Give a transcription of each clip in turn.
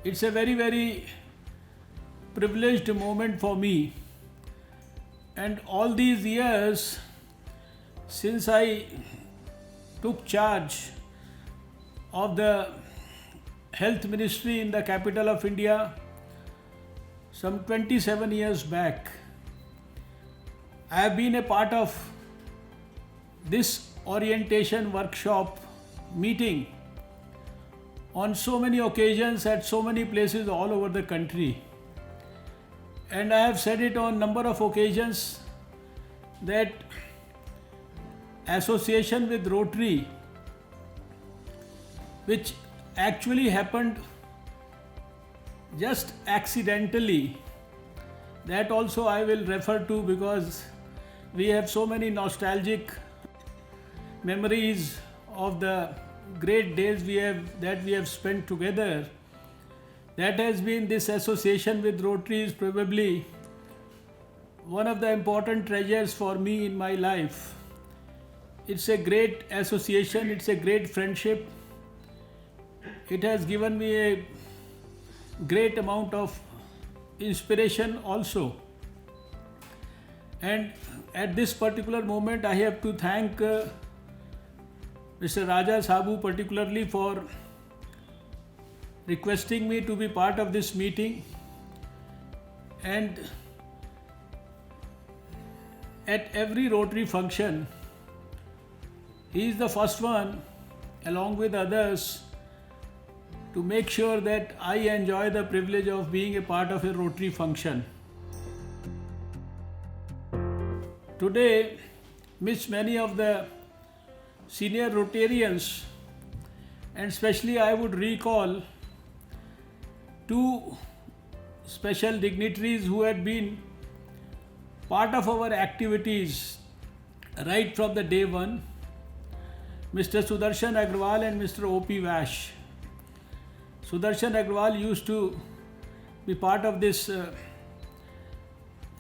It's a very, very privileged moment for me. And all these years since I took charge of the health ministry in the capital of India, some 27 years back, I have been a part of this orientation workshop meeting on so many occasions at so many places all over the country. And I have said it on number of occasions that association with Rotary, which actually happened just accidentally, that also I will refer to, because we have so many nostalgic memories of the great days we have spent together. That has been, this association with Rotary is probably one of the important treasures for me in my life. It's a great association, it's a great friendship. It has given me a great amount of inspiration also. And at this particular moment, I have to thank Mr. Raja Sabu particularly for requesting me to be part of this meeting. And at every Rotary function, he is the first one, along with others, to make sure that I enjoy the privilege of being a part of a Rotary function. Today, many of the senior Rotarians, and especially I would recall two special dignitaries who had been part of our activities right from the day one, Mr. Sudarshan Agrawal and Mr. O.P. Vash. Sudarshan Agrawal used to be part of this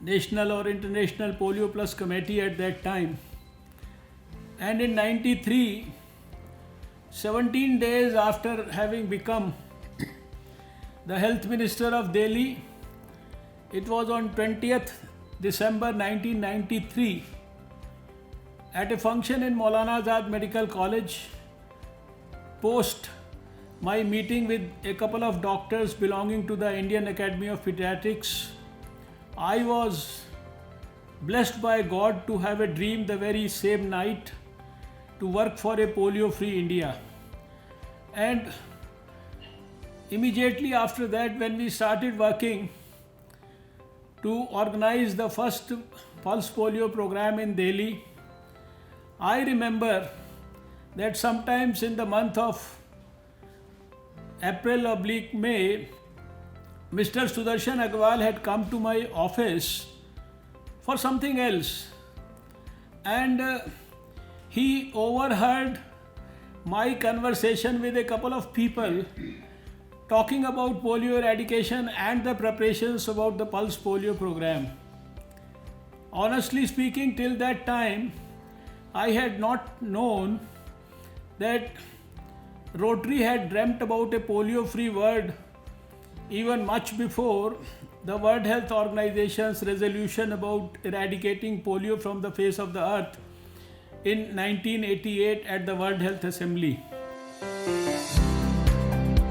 National or International Polio Plus Committee at that time. And in 93, 17 days after having become the Health Minister of Delhi, it was on 20th December 1993, at a function in Maulana Azad Medical College, post my meeting with a couple of doctors belonging to the Indian Academy of Pediatrics, I was blessed by God to have a dream the very same night to work for a polio-free India. And immediately after that, when we started working to organize the first pulse polio program in Delhi, I remember that sometimes in the month of April/May, Mr. Sudarshan Agrawal had come to my office for something else, and he overheard my conversation with a couple of people talking about polio eradication and the preparations about the pulse polio program. Honestly speaking, till that time, I had not known that Rotary had dreamt about a polio-free world even much before the World Health Organization's resolution about eradicating polio from the face of the earth in 1988 at the World Health Assembly.